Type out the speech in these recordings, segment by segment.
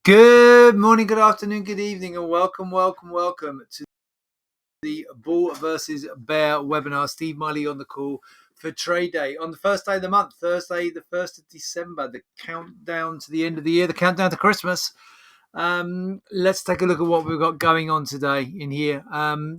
Good morning, good afternoon, good evening, and welcome to the Bull versus Bear webinar. Steve Miley on the call for trade day on the first day of the month, Thursday, the 1st of December, the countdown to the end of the year, the countdown to Christmas. Let's take a look at what we've got going on today in here.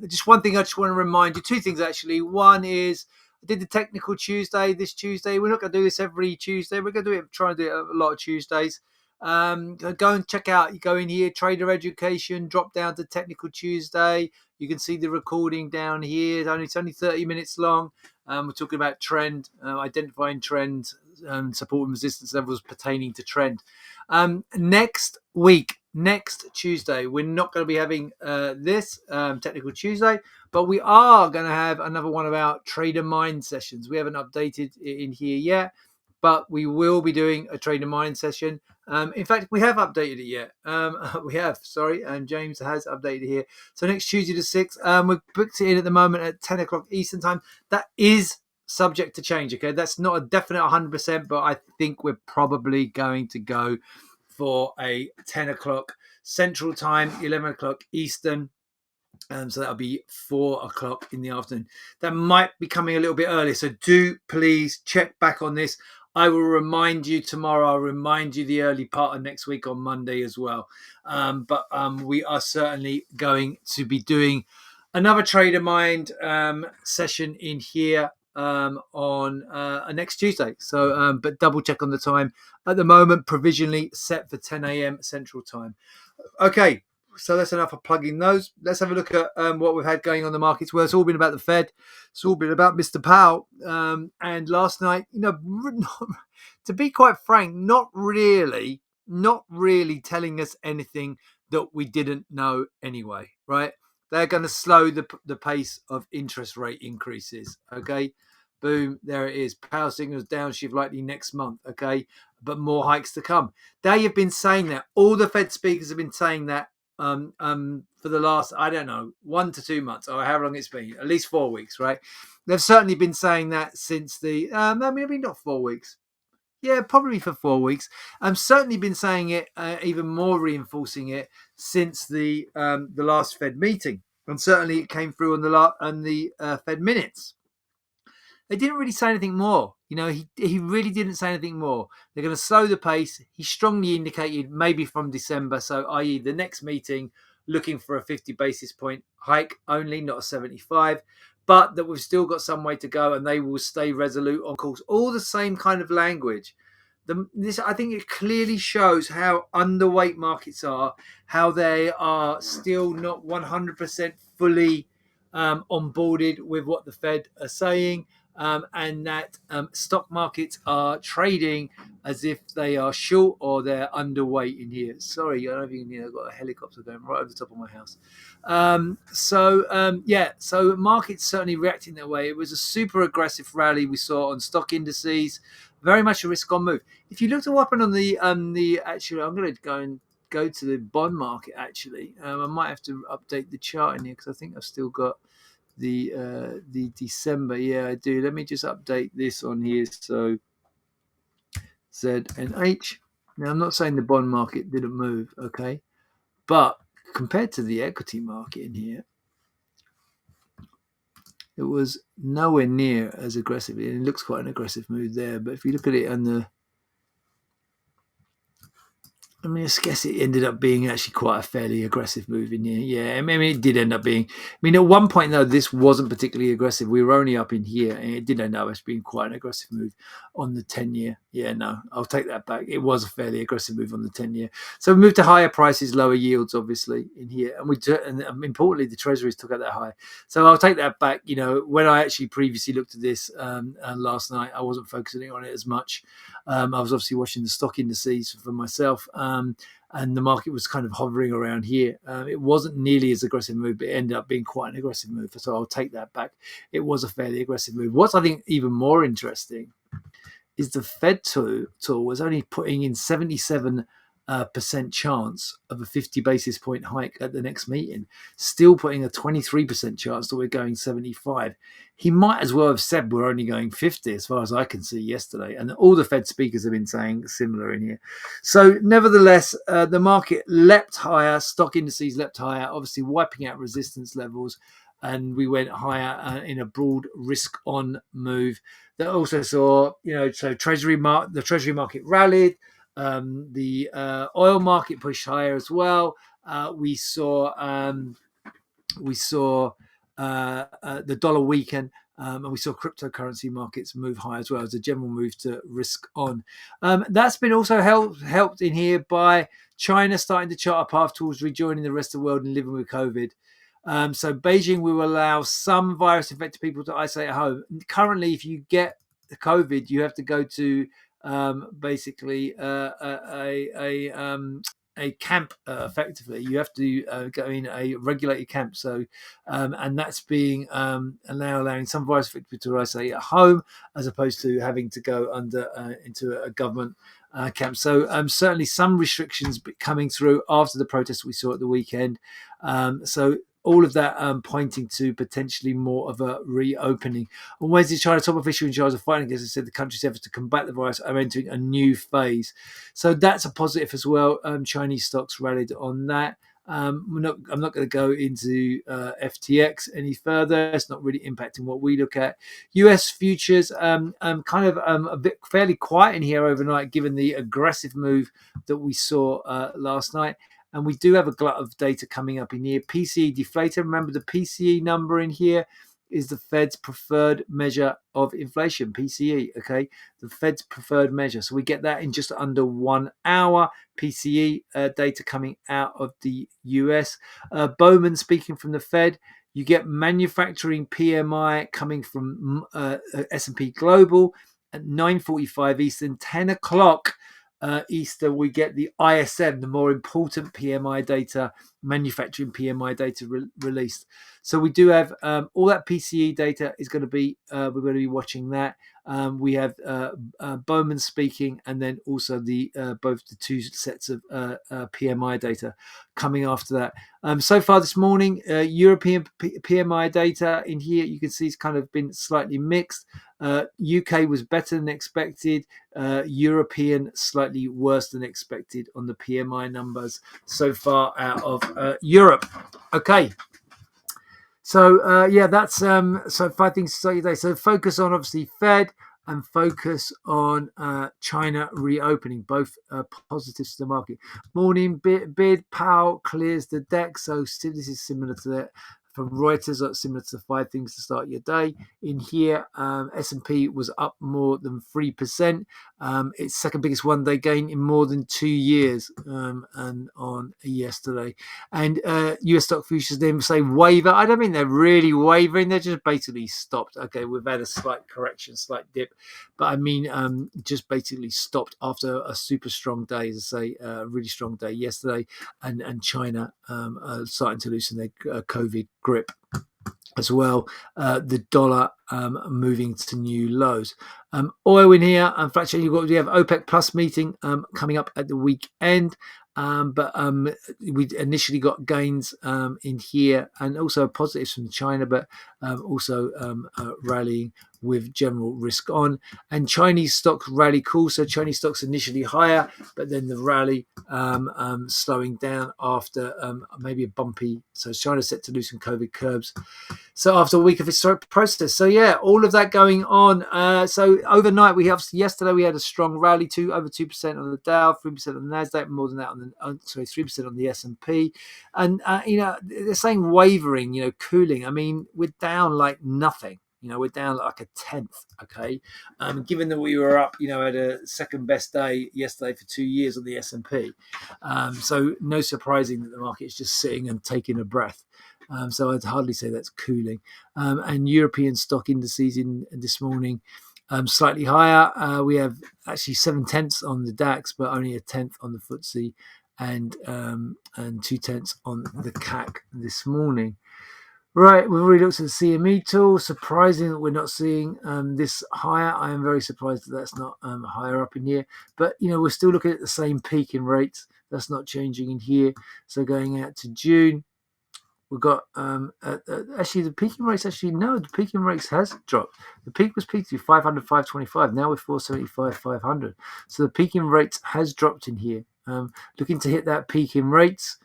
Just one thing I just want to remind you, two things actually. One is I did the technical Tuesday this Tuesday. We're not going to do this every Tuesday. We're going to try and do it a lot of Tuesdays. Go and check out, you go in here, Trader Education, drop down to Technical Tuesday. You can see the recording down here. It's only 30 minutes long. We're talking about trend, identifying trends, support and resistance levels pertaining to trend. Next Tuesday, we're not going to be having this Technical Tuesday, but we are going to have another one of our Trader Mind sessions. We haven't updated it in here yet, but we will be doing a Trader Mind session. In fact, we have updated it yet. And James has updated it here. So next Tuesday the 6th, we've booked it in at the moment at 10 o'clock Eastern time. That is subject to change, okay? That's not a definite 100%, but I think we're probably going to go for a 10 o'clock Central Time, 11 o'clock Eastern. So that'll be 4 o'clock in the afternoon. That might be coming a little bit early, so do please check back on this. I will remind you tomorrow. I'll remind you the early part of next week on Monday as well. But we are certainly going to be doing another Trader Mind session in here on next Tuesday. So, but double check on the time. At the moment, provisionally set for 10 a.m. Central Time. Okay. So that's enough of plugging those. Let's have a look at what we've had going on in the markets. Well, it's all been about the Fed. It's all been about Mr. Powell. And last night, to be quite frank, not really telling us anything that we didn't know anyway, right? They're going to slow the pace of interest rate increases, okay? Boom, there it is. Powell signals downshift likely next month, okay? But more hikes to come. They have been saying that. All the Fed speakers have been saying that for the last, 1 to 2 months, or however long it's been, at least 4 weeks, right? They've certainly been saying that since the, maybe not 4 weeks. Yeah, probably for 4 weeks. Certainly been saying it, even more reinforcing it since the last Fed meeting, and certainly it came through on the Fed minutes. They didn't really say anything more. He really didn't say anything more. They're going to slow the pace. He strongly indicated maybe from December, so i.e. the next meeting, looking for a 50 basis point hike only, not a 75, but that we've still got some way to go and they will stay resolute on course. All the same kind of language. I think it clearly shows how underweight markets are, how they are still not 100% fully onboarded with what the Fed are saying. And that stock markets are trading as if they are short or they're underweight in here. Sorry, I don't know if you can hear, I've got a helicopter going right over the top of my house. So markets certainly reacting that way. It was a super aggressive rally we saw on stock indices, very much a risk-on move. If you look at what happened on actually, I'm going to go to the bond market actually. I might have to update the chart in here because I think I've still got the December. Yeah, I do. Let me just update this on here. So ZNH. Now, I'm not saying the bond market didn't move, okay, but compared to the equity market in here, it was nowhere near as aggressive. It looks quite an aggressive move there, but if you look at it on the, I guess it ended up being actually quite a fairly aggressive move in here. Yeah, it did end up being. At one point, though, this wasn't particularly aggressive. We were only up in here, and it did end up as being quite an aggressive move on the 10-year. Yeah, no, I'll take that back. It was a fairly aggressive move on the 10-year. So we moved to higher prices, lower yields, obviously, in here. And importantly, the treasuries took out that high. So I'll take that back. When I actually previously looked at this last night, I wasn't focusing on it as much. I was obviously watching the stock indices for myself. And the market was kind of hovering around here. It wasn't nearly as aggressive a move, but it ended up being quite an aggressive move. So I'll take that back. It was a fairly aggressive move. What's I think even more interesting is the Fed tool was only putting in 77 percent chance of a 50 basis point hike at the next meeting, still putting a 23% chance that we're going 75. He might as well have said we're only going 50 as far as I can see yesterday. And all the Fed speakers have been saying similar in here. So nevertheless, the market leapt higher, stock indices leapt higher, obviously wiping out resistance levels. And we went higher in a broad risk on move. That also saw, so the Treasury market rallied. The oil market pushed higher as well. We saw the dollar weaken, and we saw cryptocurrency markets move high as well as a general move to risk on. That's been also helped in here by China starting to chart a path towards rejoining the rest of the world and living with COVID. So Beijing will allow some virus-infected people to isolate at home. Currently, if you get the COVID, you have to go to basically a camp. Effectively, you have to go in a regulated camp. So, and that's being allowing some virus-infected people to isolate at home, as opposed to having to go into a government camp. So certainly some restrictions coming through after the protests we saw at the weekend. So all of that pointing to potentially more of a reopening. On Wednesday, China top official in charge of fighting against it said the country's efforts to combat the virus are entering a new phase. So that's a positive as well. Chinese stocks rallied on that. I'm not going to go into FTX any further. It's not really impacting what we look at. US futures kind of a bit fairly quiet in here overnight, given the aggressive move that we saw last night. And we do have a glut of data coming up in here. PCE deflator. Remember, the PCE number in here is the Fed's preferred measure of inflation, PCE, okay? The Fed's preferred measure. So we get that in just under 1 hour. PCE data coming out of the US. Bowman speaking from the Fed. You get manufacturing PMI coming from S&P Global at 9:45 Eastern, 10 o'clock Easter, we get the ISM, the more important PMI data, manufacturing PMI data released. So we do have all that PCE data is going to be, we're going to be watching that. We have Bowman speaking, and then also both the two sets of PMI data coming after that. So far this morning, European PMI data in here, you can see it's kind of been slightly mixed. UK was better than expected. European slightly worse than expected on the PMI numbers so far out of Europe. Okay. So that's so 5 things to say today. So focus on obviously Fed and focus on China reopening, both positives to the market. Morning bid, Powell clears the deck. So this is similar to that from Reuters, similar to the 5 things to start your day. In here, S&P was up more than 3%. Its second biggest one-day gain in more than 2 years, and on yesterday. And US stock futures then say waver. I don't mean they're really wavering. They're just basically stopped. Okay, we've had a slight correction, slight dip. But I mean, just basically stopped after a super strong day, as I say, a really strong day yesterday. And China starting to loosen their COVID grip as well. The dollar moving to new lows. Oil in here. Unfortunately, we have OPEC Plus meeting coming up at the weekend. But we initially got gains in here, and also positives from China, but also rallying with general risk on. And Chinese stocks rally cool. So Chinese stocks initially higher, but then the rally slowing down after maybe a bumpy. So China's set to loosen COVID curbs. So after a week of historic process. So yeah, all of that going on. So overnight, yesterday we had a strong rally, over 2% on the Dow, 3% on the Nasdaq, more than that on the 3% on the S&P. And they're saying wavering, cooling. I mean, we're down like nothing. We're down like a tenth, okay? Given that we were up, at a second best day yesterday for 2 years on the S&P. So no surprising that the market is just sitting and taking a breath. So I'd hardly say that's cooling. And European stock indices in this morning, slightly higher. We have actually 7/10 on the DAX, but only a tenth on the FTSE, and 2/10 on the CAC this morning. Right, we've already looked at the CME tool. Surprising that we're not seeing this higher. I am very surprised that that's not higher up in here. But, we're still looking at the same peak in rates. That's not changing in here. So going out to June, we've got actually the peaking rates. Actually, no, the peaking rates has dropped. The peak was peaked to 500, 525. Now we're 475, 500. So the peaking rates has dropped in here. Looking to hit that peak in rates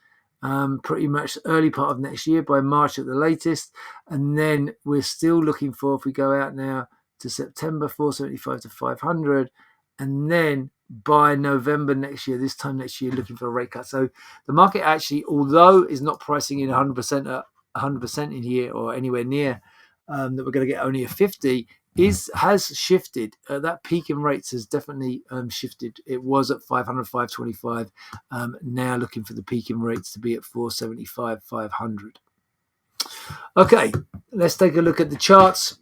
pretty much early part of next year, by March at the latest. And then we're still looking for, if we go out now to September, 475 to 500. And then by November next year, this time next year, looking for a rate cut. So the market actually, although is not pricing in 100% in here or anywhere near that we're going to get only a 50, has shifted. That peak in rates has definitely shifted. It was at 500, 525. Now looking for the peak in rates to be at 475, 500. Okay, let's take a look at the charts.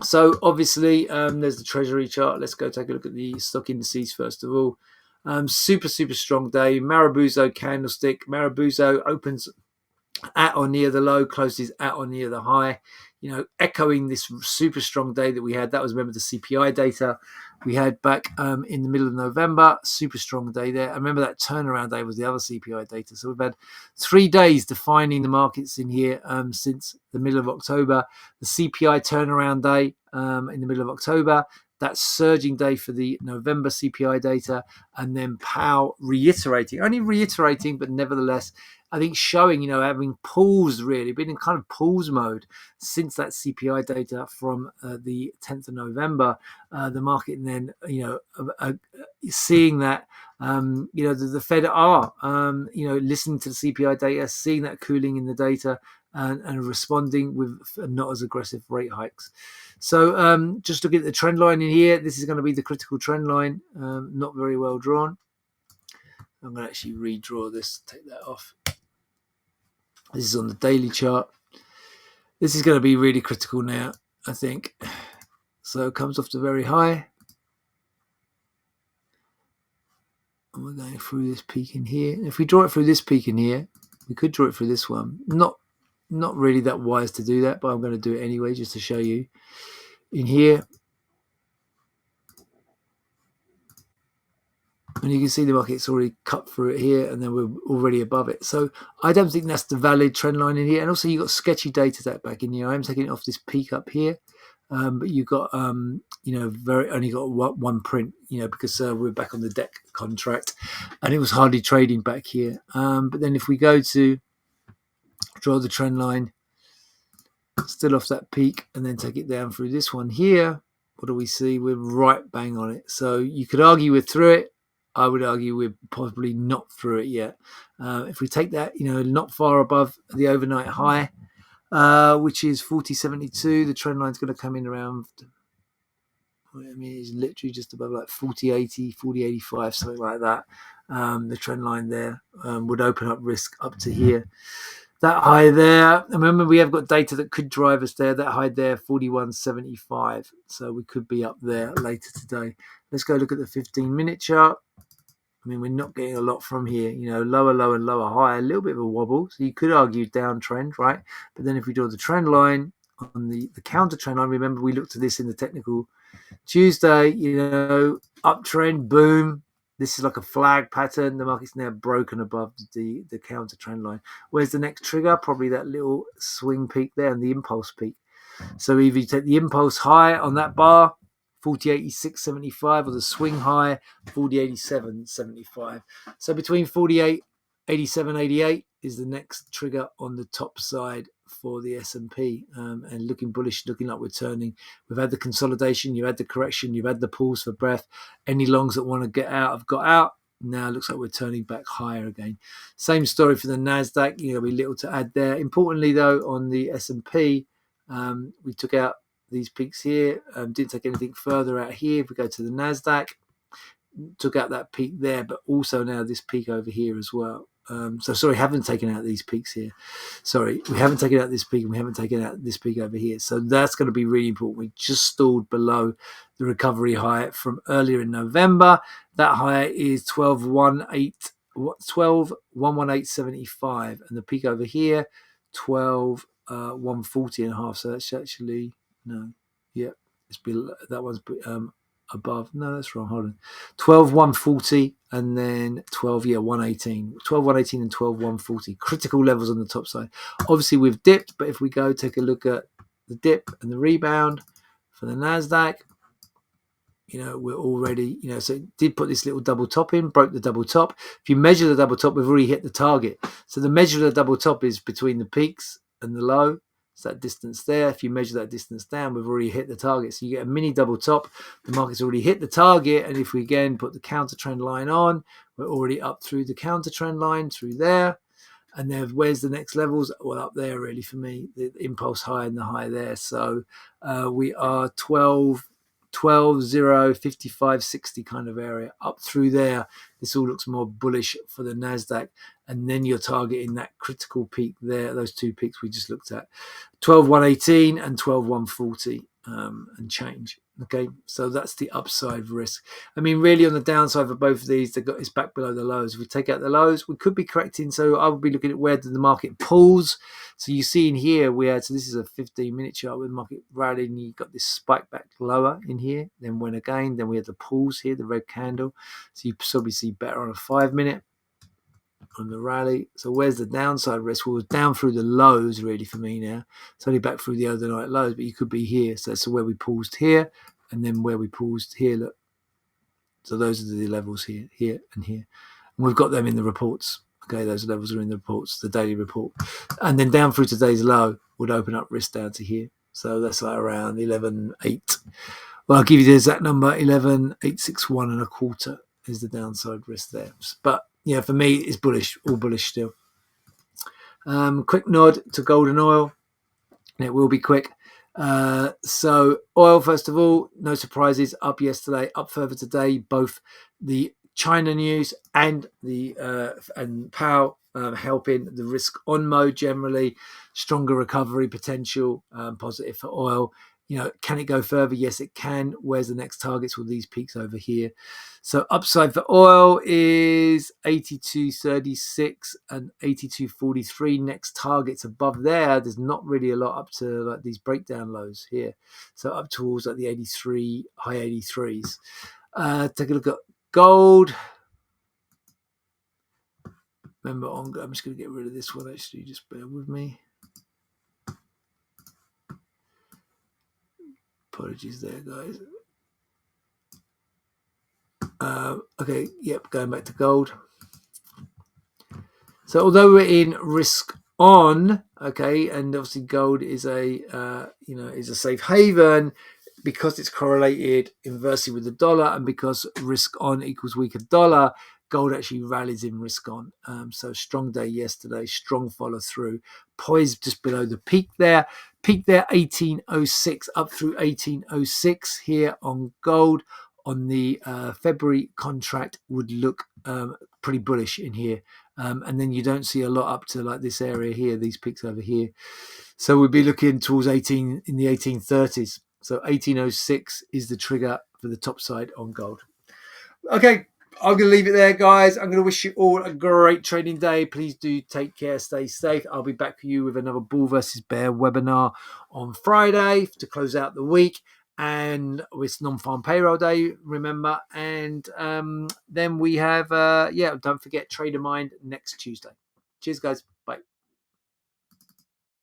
So obviously, there's the Treasury chart. Let's go take a look at the stock indices first of all. Super strong day. Marubozu candlestick. Marubozu opens at or near the low, closes at or near the high. Echoing this super strong day that we had. That was, remember, the CPI data we had back in the middle of November. Super strong day there. I remember that turnaround day was the other CPI data. So we've had 3 days defining the markets in here since the middle of October. The CPI turnaround day in the middle of October. That surging day for the November CPI data, and then Powell only reiterating, but nevertheless, I think showing, having paused, really been in kind of pause mode since that CPI data from the 10th of November. The market then, seeing that, the Fed are, listening to the CPI data, seeing that cooling in the data, and responding with not as aggressive rate hikes. So just looking at the trend line in here, this is going to be the critical trend line, not very well drawn. I'm going to actually redraw this, take that off. This is on the daily chart. This is going to be really critical now, I think. So it comes off the very high. And we're going through this peak in here. And if we draw it through this peak in here, we could draw it through this one. Not really that wise to do that, but I'm going to do it anyway just to show you. In here, and you can see the market's already cut through it here, and then we're already above it. So I don't think that's the valid trend line in here. And also you've got sketchy data that back in here. I'm taking it off this peak up here, but you've got only got one print, because we're back on the deck contract, and it was hardly trading back here. But then if we go to draw the trend line, still off that peak, and then take it down through this one here, what do we see? We're right bang on it. So you could argue we're through it. I would argue we're probably not through it yet. If we take that, not far above the overnight high, which is 40.72, the trend line's going to come in around, it's literally just above like 40.80, 40.85, something like that. The trend line there would open up risk up to here. That high there, remember we have got data that could drive us there. That high there, 41.75. So we could be up there later today. Let's go look at the 15-minute chart. We're not getting a lot from here. Lower low and lower high, a little bit of a wobble. So you could argue downtrend, right? But then if we draw the trend line on the counter trend line, remember we looked at this in the technical Tuesday, uptrend, boom. This is like a flag pattern. The market's now broken above the counter trend line. Where's the next trigger? Probably that little swing peak there and the impulse peak. So either you take the impulse high on that bar, 40.86.75, or the swing high, 40.87.75. So between 48.87.88 is the next trigger on the top side for the S&P, and looking bullish, looking like we're turning. We've had the consolidation, you've had the correction, you've had the pause for breath. Any longs that want to get out have got out. Now it looks like we're turning back higher again. Same story for the NASDAQ. There'll be little to add there. Importantly, though, on the S&P, we took out these peaks here, didn't take anything further out here. If we go to the NASDAQ, took out that peak there, but also now this peak over here as well. Haven't taken out these peaks here. We haven't taken out this peak, and we haven't taken out this peak over here. So that's going to be really important. We just stalled below the recovery high from earlier in November. That high is 12.118.75, and the peak over here, 12.140.5. So that's actually it's below, that one's above. No, that's wrong. Hold on. 12,140 and then 118. 12,118 and 12,140. Critical levels on the top side. Obviously, we've dipped, but if we go take a look at the dip and the rebound for the NASDAQ, we're already, so it did put this little double top in, broke the double top. If you measure the double top, we've already hit the target. So the measure of the double top is between the peaks and the low. It's that distance there. If you measure that distance down, we've already hit the target. So you get a mini double top. The market's already hit the target. And if we again put the counter trend line on, we're already up through the counter trend line through there. And then where's the next levels? Well, up there really for me, the impulse high and the high there. So we are 0, 55, 60 kind of area up through there. This all looks more bullish for the NASDAQ. And then you're targeting that critical peak there, those two peaks we just looked at, 12,118 and 12,140 and change. Okay, so that's the upside risk. I mean, really on the downside for both of these, it's back below the lows. If we take out the lows, we could be correcting. So I would be looking at where the market pulls. So you see in here, so this is a 15-minute chart with the market rallying. You got this spike back lower in here, then went again. Then we had the pulls here, the red candle. So you probably see better on a 5-minute. On the rally. So where's the downside risk? Well, it's down through the lows really for me now. It's only back through the overnight lows, but you could be here. So that's where we paused here and then where we paused here. Look. So those are the levels here, here and here. And we've got them in the reports. Okay, those levels are in the reports, the daily report. And then down through today's low would open up risk down to here. So that's like around 11.8. Well, I'll give you the exact number, 11,861 and a quarter is the downside risk there. But yeah, for me, it's bullish, all bullish still. Quick nod to gold and oil. It will be quick. So oil, first of all, no surprises, up yesterday, up further today. Both the China news and the and Powell helping the risk on mode generally. Stronger recovery potential, positive for oil. Can it go further? Yes, it can. Where's the next targets? Well, these peaks over here. So upside for oil is 82.36 and 82.43. Next targets above there. There's not really a lot up to like these breakdown lows here. So up towards like the 83, high 83s. Take a look at gold. Remember, I'm just going to get rid of this one actually. Just bear with me. Apologies there, guys. Okay, yep, going back to gold. So although we're in risk on, okay, and obviously gold is a safe haven because it's correlated inversely with the dollar, and because risk on equals weaker dollar, gold actually rallies in risk on. So strong day yesterday, strong follow through, poised just below the peak there. Peak there 1806 up through 1806 here on gold. On the February contract would look pretty bullish in here. And then you don't see a lot up to like this area here, these peaks over here. So we'd be looking towards 18 in the 1830s. So 1806 is the trigger for the top side on gold. Okay, I'm going to leave it there, guys. I'm going to wish you all a great trading day. Please do take care, stay safe. I'll be back for you with another Bull versus Bear webinar on Friday to close out the week. And it's non-farm payroll day, remember. And then we have, don't forget Trader Mind next Tuesday. Cheers, guys. Bye.